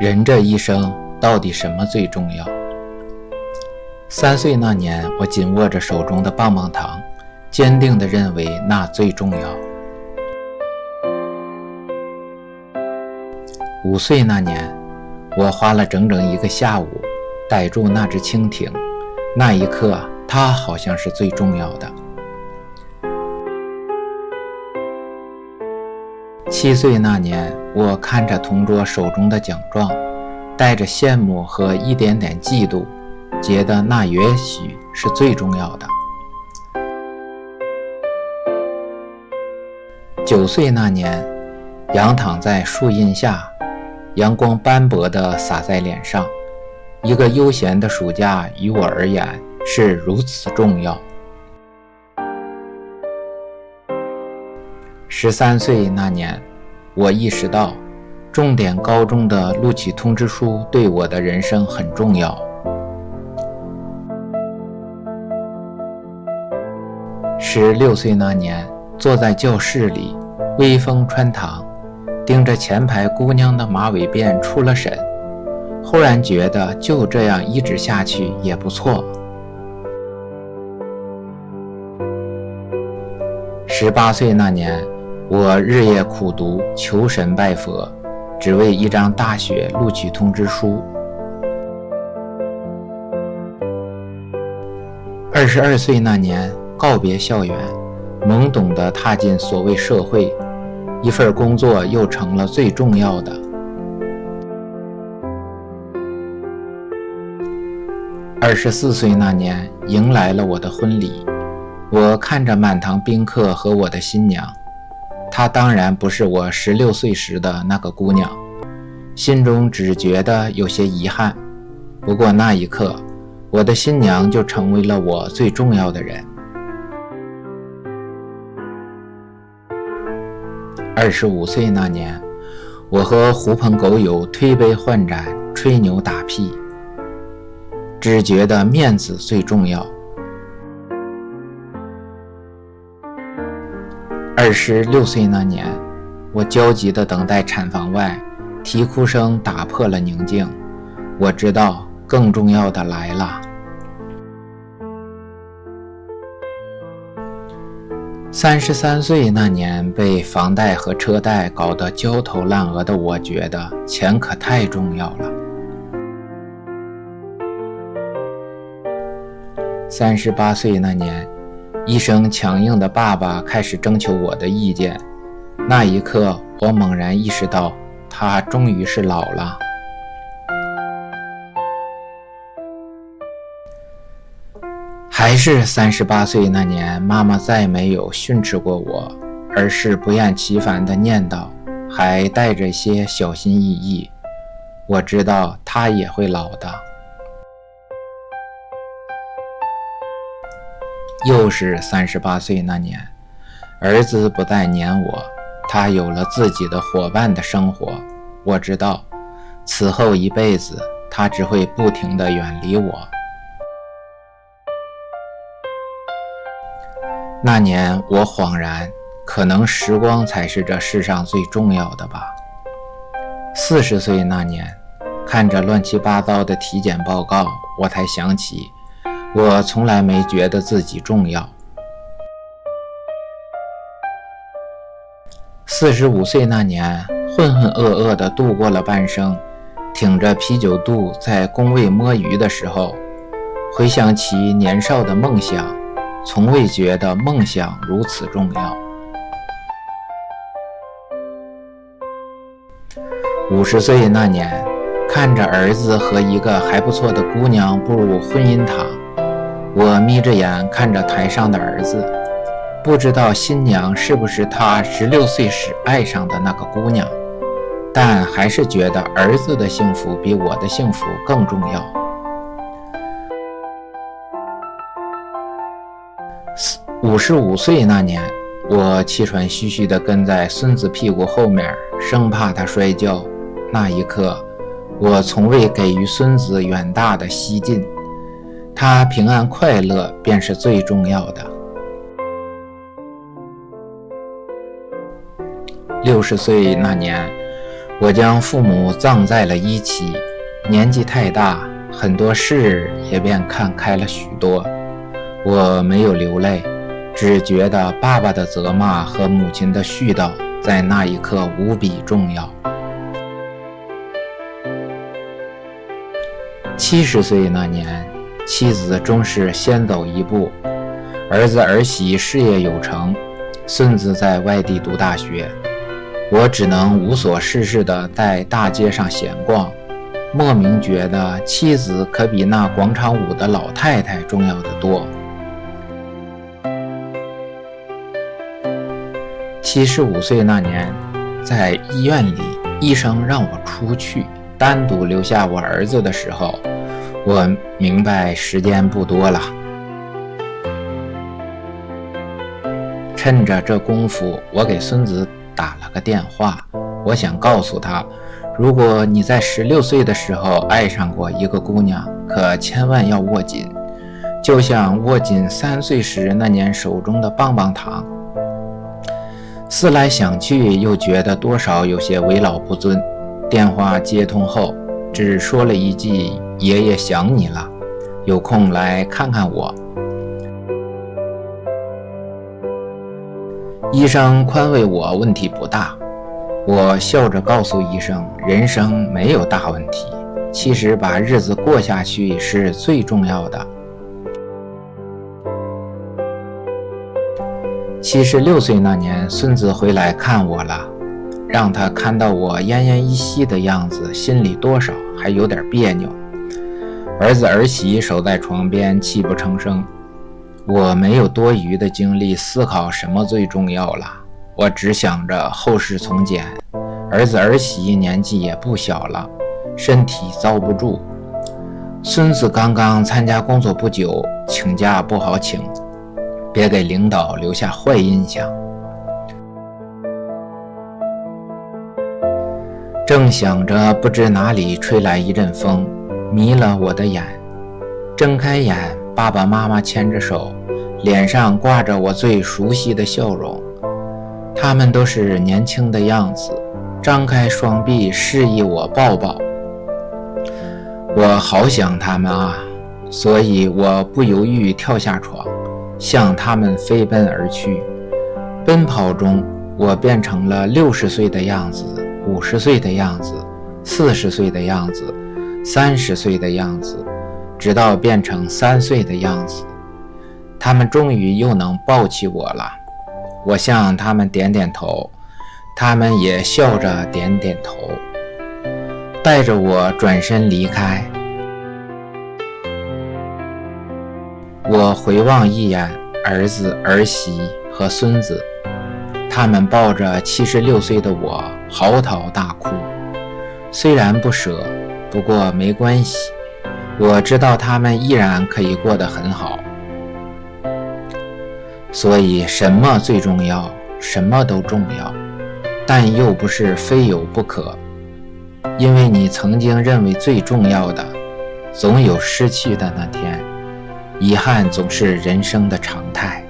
人这一生到底什么最重要？3岁那年，我紧握着手中的棒棒糖，坚定地认为那最重要。5岁那年，我花了整整1个下午逮住那只蜻蜓，那一刻它好像是最重要的。7岁那年，我看着同桌手中的奖状，带着羡慕和一点点嫉妒，觉得那也许是最重要的。9岁那年，仰躺在树荫下，阳光斑驳地洒在脸上，一个悠闲的暑假于我而言是如此重要。13岁那年，我意识到重点高中的录取通知书对我的人生很重要。16岁那年，坐在教室里，微风穿堂，盯着前排姑娘的马尾辫出了神，忽然觉得就这样一直下去也不错。18岁那年，我日夜苦读，求神拜佛，只为一张大学录取通知书。22岁那年，告别校园，懵懂地踏进所谓社会，一份工作又成了最重要的。24岁那年，迎来了我的婚礼，我看着满堂宾客和我的新娘，她当然不是我16岁时的那个姑娘，心中只觉得有些遗憾。不过那一刻，我的新娘就成为了我最重要的人。25岁那年，我和狐朋狗友推杯换盏，吹牛打屁，只觉得面子最重要。26岁那年，我焦急地等待产房外，啼哭声打破了宁静。我知道更重要的来了。33岁那年，被房贷和车贷搞得焦头烂额的我，觉得钱可太重要了。38岁那年，一生强硬的爸爸开始征求我的意见，那一刻我猛然意识到，他终于是老了。还是38岁那年，妈妈再没有训斥过我，而是不厌其烦地念叨，还带着些小心翼翼。我知道她也会老的。又是38岁那年，儿子不再黏我，他有了自己的伙伴的生活。我知道，此后一辈子，他只会不停地远离我。那年我恍然，可能时光才是这世上最重要的吧。40岁那年，看着乱七八糟的体检报告，我才想起，我从来没觉得自己重要。45岁那年，浑浑噩噩地度过了半生，挺着啤酒肚在工位摸鱼的时候，回想起年少的梦想，从未觉得梦想如此重要。50岁那年，看着儿子和一个还不错的姑娘步入婚姻堂，我眯着眼看着台上的儿子，不知道新娘是不是他16岁时爱上的那个姑娘，但还是觉得儿子的幸福比我的幸福更重要。55岁那年，我气喘吁吁地跟在孙子屁股后面，生怕他摔跤。那一刻，我从未给予孙子远大的西进，他平安快乐便是最重要的。60岁那年，我将父母葬在了一起，年纪太大，很多事也便看开了许多。我没有流泪，只觉得爸爸的责骂和母亲的絮叨在那一刻无比重要。70岁那年，妻子终是先走一步，儿子儿媳事业有成，孙子在外地读大学，我只能无所事事地在大街上闲逛，莫名觉得妻子可比那广场舞的老太太重要得多。75岁那年，在医院里，医生让我出去，单独留下我儿子的时候，我明白时间不多了。趁着这功夫，我给孙子打了个电话，我想告诉他，如果你在16岁的时候爱上过一个姑娘，可千万要握紧，就像握紧3岁时那年手中的棒棒糖。思来想去，又觉得多少有些为老不尊。电话接通后，只说了一句：“爷爷想你了，有空来看看我。”医生宽慰我问题不大，我笑着告诉医生，人生没有大问题，其实把日子过下去是最重要的。76岁那年，孙子回来看我了，让他看到我奄奄一息的样子，心里多少还有点别扭。儿子儿媳守在床边泣不成声，我没有多余的精力思考什么最重要了，我只想着后事从简。儿子儿媳年纪也不小了，身体遭不住。孙子刚刚参加工作不久，请假不好请，别给领导留下坏印象。正想着，不知哪里吹来一阵风，迷了我的眼。睁开眼，爸爸妈妈牵着手，脸上挂着我最熟悉的笑容。他们都是年轻的样子，张开双臂示意我抱抱。我好想他们啊，所以我不犹豫跳下床，向他们飞奔而去。奔跑中，我变成了60岁的样子，50岁的样子，40岁的样子，30岁的样子，直到变成3岁的样子。他们终于又能抱起我了，我向他们点点头，他们也笑着点点头，带着我转身离开。我回望一眼儿子儿媳和孙子，他们抱着76岁的我嚎啕大哭，虽然不舍，不过没关系，我知道他们依然可以过得很好。所以什么最重要？什么都重要，但又不是非有不可。因为你曾经认为最重要的，总有失去的那天，遗憾总是人生的常态。